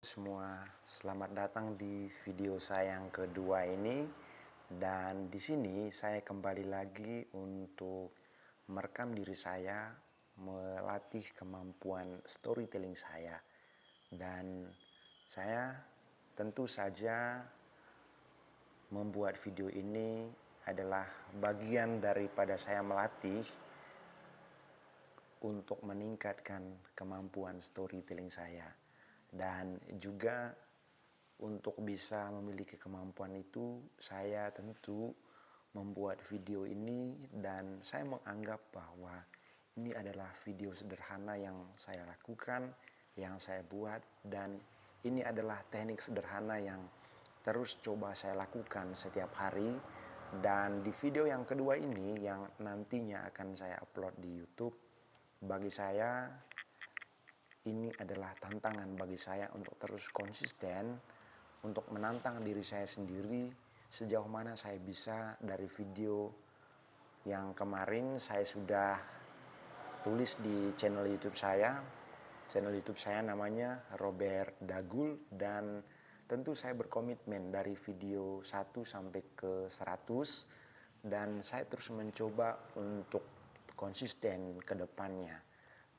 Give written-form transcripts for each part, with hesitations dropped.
Semua, selamat datang di video saya yang kedua ini. Dan di sini saya kembali lagi untuk merekam diri saya, melatih kemampuan storytelling saya. Dan saya tentu saja membuat video ini adalah bagian daripada saya melatih untuk meningkatkan kemampuan storytelling saya. Dan juga untuk bisa memiliki kemampuan itu, saya tentu membuat video ini dan saya menganggap bahwa ini adalah video sederhana yang saya lakukan, yang saya buat, dan ini adalah teknik sederhana yang terus coba saya lakukan setiap hari. Dan di video yang kedua ini yang nantinya akan saya upload di YouTube, bagi saya ini adalah tantangan bagi saya untuk terus konsisten, untuk menantang diri saya sendiri sejauh mana saya bisa. Dari video yang kemarin saya sudah tulis di channel YouTube saya. Channel YouTube saya namanya Robert Dagul, dan tentu saya berkomitmen dari video 1 sampai ke 100, dan saya terus mencoba untuk konsisten ke depannya.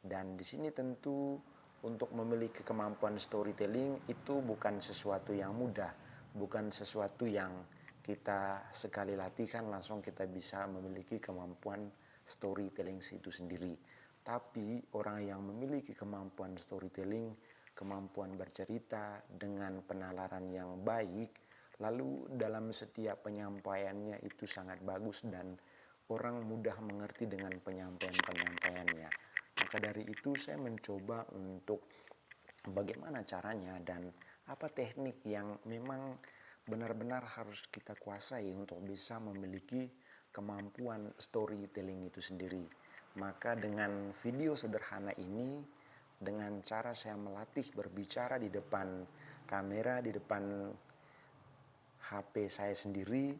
Dan di sini tentu untuk memiliki kemampuan storytelling itu bukan sesuatu yang mudah, bukan sesuatu yang kita sekali latihan langsung kita bisa memiliki kemampuan storytelling itu sendiri. Tapi orang yang memiliki kemampuan storytelling, kemampuan bercerita dengan penalaran yang baik, lalu dalam setiap penyampaiannya itu sangat bagus dan orang mudah mengerti dengan penyampaian-penyampaiannya. Maka dari itu saya mencoba untuk bagaimana caranya dan apa teknik yang memang benar-benar harus kita kuasai untuk bisa memiliki kemampuan storytelling itu sendiri. Maka dengan video sederhana ini, dengan cara saya melatih berbicara di depan kamera, di depan HP saya sendiri,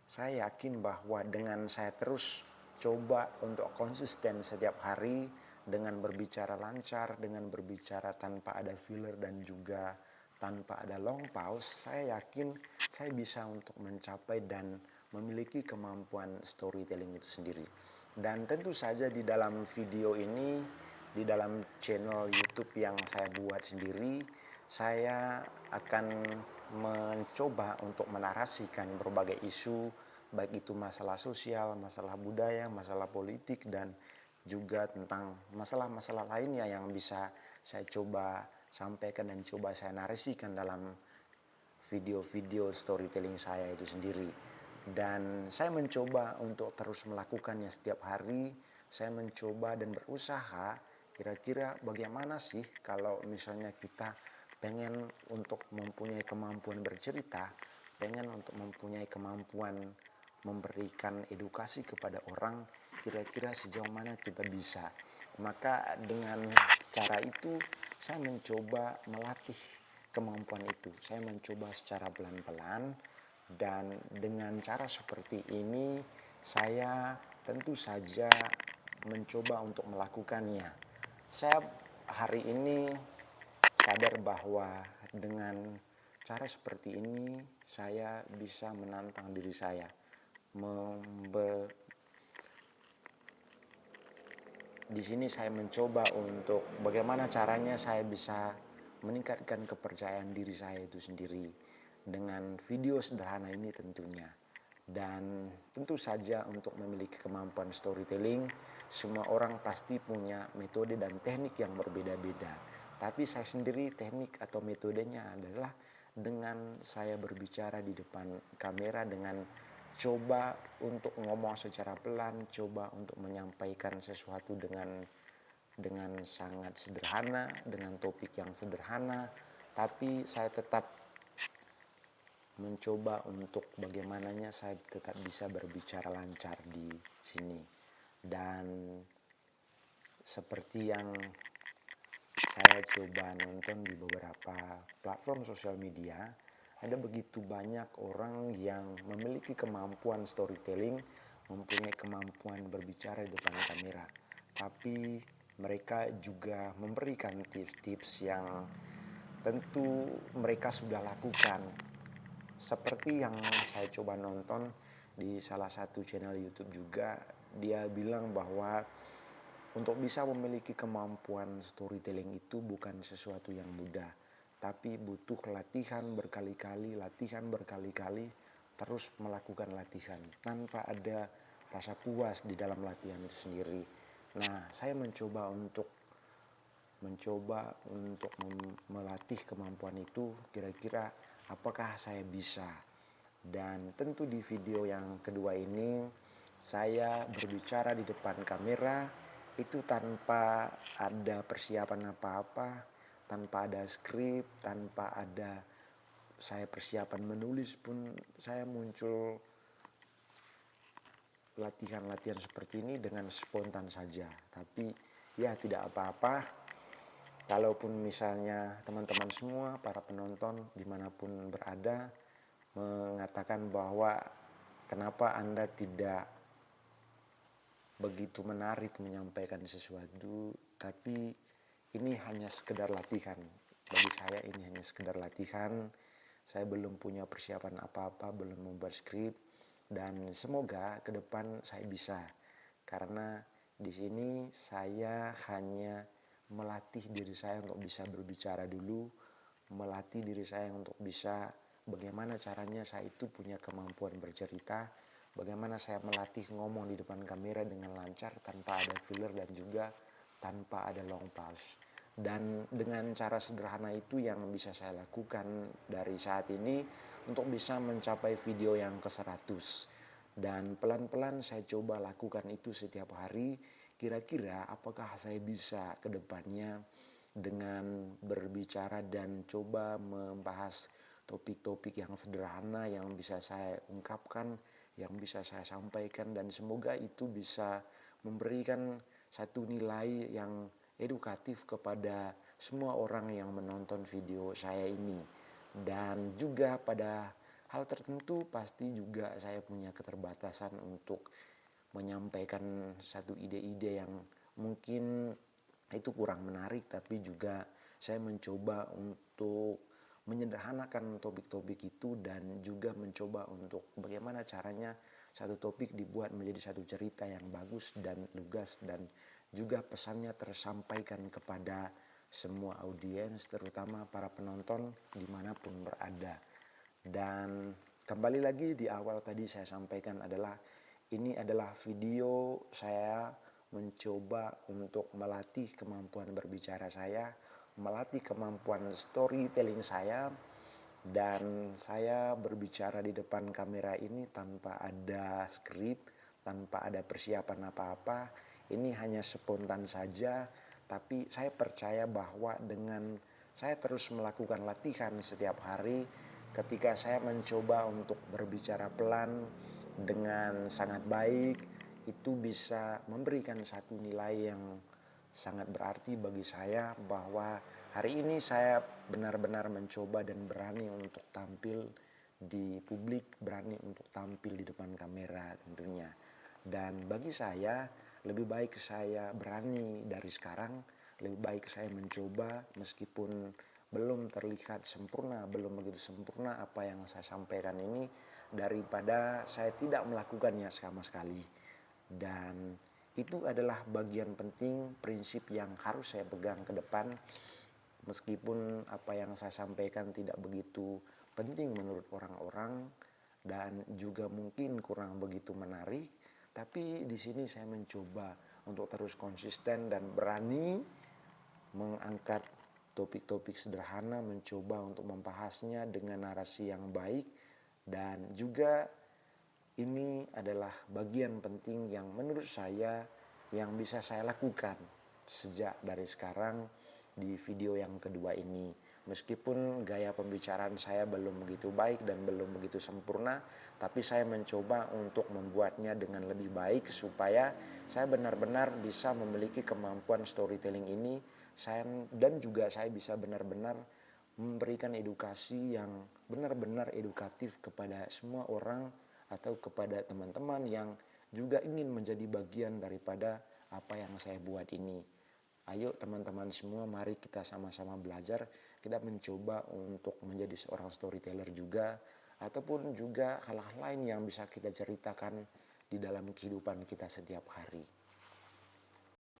saya yakin bahwa dengan saya terus coba untuk konsisten setiap hari dengan berbicara lancar, dengan berbicara tanpa ada filler dan juga tanpa ada long pause, saya yakin saya bisa untuk mencapai dan memiliki kemampuan storytelling itu sendiri. Dan tentu saja di dalam video ini, di dalam channel YouTube yang saya buat sendiri, saya akan mencoba untuk menarasikan berbagai isu, baik itu masalah sosial, masalah budaya, masalah politik, dan juga tentang masalah-masalah lainnya yang bisa saya coba sampaikan dan coba saya narasikan dalam video-video storytelling saya itu sendiri. Dan saya mencoba untuk terus melakukannya setiap hari. Saya mencoba dan berusaha kira-kira bagaimana sih kalau misalnya kita pengen untuk mempunyai kemampuan bercerita, pengen untuk mempunyai kemampuan memberikan edukasi kepada orang, kira-kira sejauh mana kita bisa. Maka dengan cara itu saya mencoba melatih kemampuan itu. Saya mencoba secara pelan-pelan, dan dengan cara seperti ini saya tentu saja mencoba untuk melakukannya. Saya hari ini sadar bahwa dengan cara seperti ini saya bisa menantang diri saya. Di sini saya mencoba untuk bagaimana caranya saya bisa meningkatkan kepercayaan diri saya itu sendiri dengan video sederhana ini tentunya. Dan tentu saja untuk memiliki kemampuan storytelling, semua orang pasti punya metode dan teknik yang berbeda-beda. Tapi saya sendiri teknik atau metodenya adalah dengan saya berbicara di depan kamera dengan coba untuk ngomong secara pelan, coba untuk menyampaikan sesuatu dengan sangat sederhana, dengan topik yang sederhana, tapi saya tetap mencoba untuk bagaimananya saya tetap bisa berbicara lancar di sini. Dan seperti yang saya coba nonton di beberapa platform sosial media, ada begitu banyak orang yang memiliki kemampuan storytelling, mempunyai kemampuan berbicara di depan kamera, tapi mereka juga memberikan tips-tips yang tentu mereka sudah lakukan. Seperti yang saya coba nonton di salah satu channel YouTube juga, dia bilang bahwa untuk bisa memiliki kemampuan storytelling itu bukan sesuatu yang mudah, tapi butuh latihan berkali-kali, terus melakukan latihan tanpa ada rasa puas di dalam latihan itu sendiri. Nah, saya mencoba untuk melatih kemampuan itu, kira-kira apakah saya bisa. Dan tentu di video yang kedua ini saya berbicara di depan kamera itu tanpa ada persiapan apa-apa, tanpa ada skrip, tanpa ada saya persiapan menulis pun. Saya muncul latihan-latihan seperti ini dengan spontan saja. Tapi ya tidak apa-apa, kalaupun misalnya teman-teman semua, para penonton dimanapun berada, mengatakan bahwa kenapa Anda tidak begitu menarik menyampaikan sesuatu, tapi ini hanya sekedar latihan. Bagi saya ini hanya sekedar latihan. Saya belum punya persiapan apa-apa, belum membuat skrip, dan semoga ke depan saya bisa. Karena di sini saya hanya melatih diri saya untuk bisa berbicara dulu, melatih diri saya untuk bisa bagaimana caranya saya itu punya kemampuan bercerita, bagaimana saya melatih ngomong di depan kamera dengan lancar tanpa ada filler dan juga tanpa ada long pause. Dan dengan cara sederhana itu yang bisa saya lakukan dari saat ini untuk bisa mencapai video yang ke 100. Dan pelan-pelan saya coba lakukan itu setiap hari. Kira-kira apakah saya bisa ke depannya dengan berbicara dan coba membahas topik-topik yang sederhana yang bisa saya ungkapkan, yang bisa saya sampaikan, dan semoga itu bisa memberikan satu nilai yang edukatif kepada semua orang yang menonton video saya ini. Dan juga pada hal tertentu pasti juga saya punya keterbatasan untuk menyampaikan satu ide-ide yang mungkin itu kurang menarik, tapi juga saya mencoba untuk menyederhanakan topik-topik itu dan juga mencoba untuk bagaimana caranya satu topik dibuat menjadi satu cerita yang bagus dan lugas dan juga pesannya tersampaikan kepada semua audiens, terutama para penonton dimanapun berada. Dan kembali lagi di awal tadi saya sampaikan adalah ini adalah video saya mencoba untuk melatih kemampuan berbicara saya, melatih kemampuan storytelling saya, dan saya berbicara di depan kamera ini tanpa ada skrip, tanpa ada persiapan apa-apa. Ini hanya spontan saja, tapi saya percaya bahwa dengan saya terus melakukan latihan setiap hari, ketika saya mencoba untuk berbicara pelan dengan sangat baik, itu bisa memberikan satu nilai yang sangat berarti bagi saya bahwa hari ini saya benar-benar mencoba dan berani untuk tampil di publik, berani untuk tampil di depan kamera tentunya. Dan bagi saya, lebih baik saya berani dari sekarang, lebih baik saya mencoba meskipun belum terlihat sempurna, belum begitu sempurna apa yang saya sampaikan ini, daripada saya tidak melakukannya sama sekali. Dan itu adalah bagian penting, prinsip yang harus saya pegang ke depan. Meskipun apa yang saya sampaikan tidak begitu penting menurut orang-orang dan juga mungkin kurang begitu menarik, tapi di sini saya mencoba untuk terus konsisten dan berani mengangkat topik-topik sederhana, mencoba untuk membahasnya dengan narasi yang baik, dan juga ini adalah bagian penting yang menurut saya yang bisa saya lakukan sejak dari sekarang di video yang kedua ini. Meskipun gaya pembicaraan saya belum begitu baik dan belum begitu sempurna, tapi saya mencoba untuk membuatnya dengan lebih baik supaya saya benar-benar bisa memiliki kemampuan storytelling ini, dan juga saya bisa benar-benar memberikan edukasi yang benar-benar edukatif kepada semua orang atau kepada teman-teman yang juga ingin menjadi bagian daripada apa yang saya buat ini. Ayo teman-teman semua, mari kita sama-sama belajar kita mencoba untuk menjadi seorang storyteller juga, ataupun juga hal-hal lain yang bisa kita ceritakan di dalam kehidupan kita setiap hari.